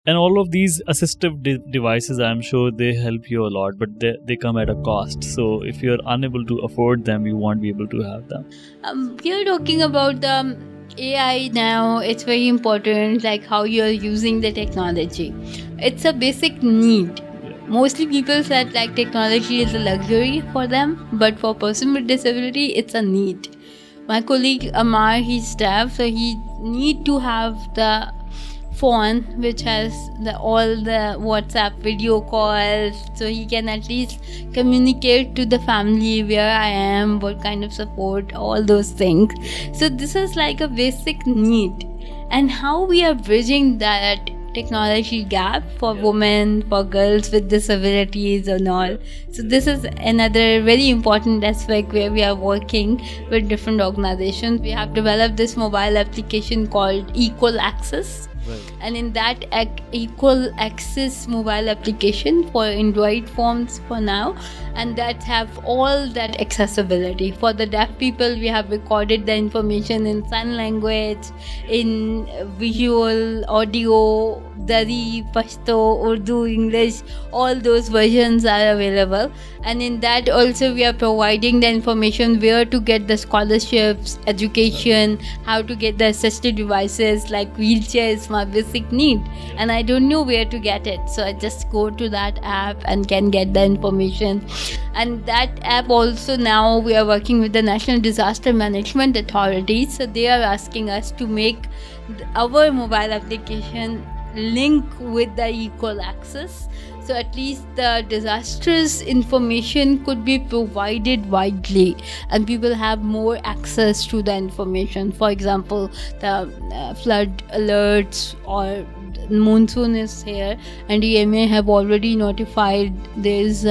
And all of these assistive devices, I'm sure they help you a lot, but they come at a cost. So if you're unable to afford them, you won't be able to have them. We are talking about the AI now. It's very important, like how you're using the technology. It's a basic need. Mostly people said like technology is a luxury for them, but for a person with disability, it's a need. My colleague Amar, he's deaf, so he need to have the phone which has all the WhatsApp video calls, so he can at least communicate to the family where I am, what kind of support, all those things. So this is like a basic need, and how we are bridging that technology gap for women, for girls with disabilities and all. So this is another very important aspect where we are working with different organizations. We have developed this mobile application called Equal Access. Right. And in that Equal Access mobile application for Android phones for now, and that have all that accessibility. For the deaf people, we have recorded the information in sign language, in visual, audio, Dari, Pashto, Urdu, English, all those versions are available. And in that also we are providing the information where to get the scholarships, education, how to get the assistive devices, like wheelchair is my basic need and I don't know where to get it. So I just go to that app and can get the information. And that app also, now we are working with the National Disaster Management Authority. So they are asking us to make our mobile application link with the Equal Access. So at least the disastrous information could be provided widely and people have more access to the information. For example, the flood alerts or monsoon is here and EMA have already notified there's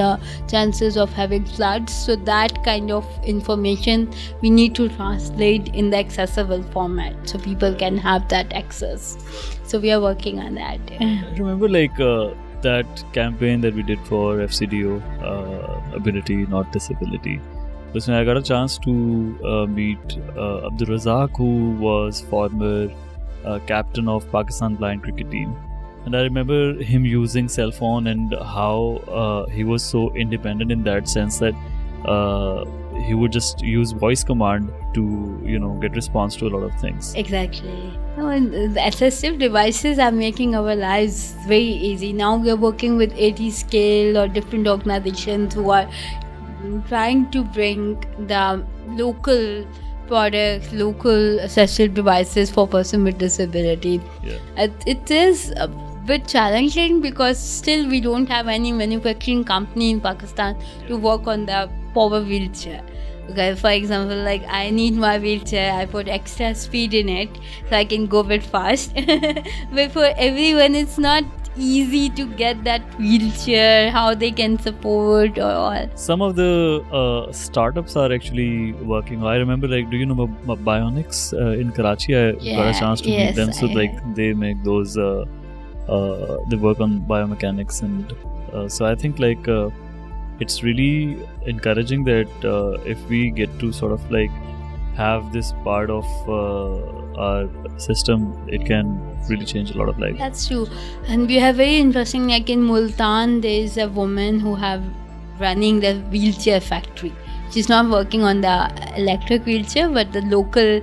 chances of having floods. So that kind of information we need to translate in the accessible format so people can have that access. So we are working on that. I remember that campaign that we did for FCDO, ability not disability. Because I got a chance to meet Abdul Razak, who was former captain of Pakistan blind cricket team, and I remember him using cell phone and how he was so independent in that sense that he would just use voice command to get response to a lot of things. Exactly. And the assistive devices are making our lives very easy. Now we are working with AT-Scale or different organizations who are trying to bring the local products, local assistive devices for person with disability. Yeah. It is a bit challenging because still we don't have any manufacturing company in Pakistan to work on the power wheelchair. Okay, for example, like I need my wheelchair, I put extra speed in it so I can go a bit fast. But for everyone, it's not easy to get that wheelchair, how they can support or all. Some of the startups are actually working. I remember, do you know Bionics in Karachi? I got a chance to meet them. So they make those, they work on biomechanics, and so I think it's really encouraging that if we get to sort of have this part of our system, it can really change a lot of lives. That's true. And we have very interesting, like in Multan, there is a woman who have running the wheelchair factory. She's not working on the electric wheelchair, but the local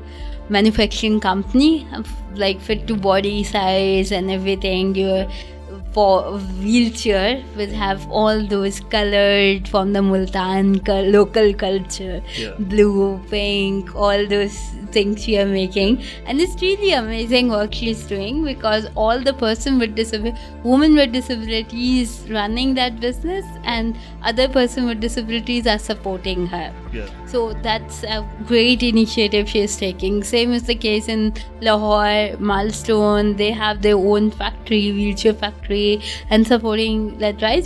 manufacturing company, like fit to body size and everything. For wheelchair will have all those colored from the Multan local culture, blue, pink, all those things she are making, and it's really amazing work she's doing because all the women with disabilities running that business and other person with disabilities are supporting her. So that's a great initiative she is taking. Same is the case in Lahore, Milestone. They have their own factory, wheelchair factory, and supporting that rise.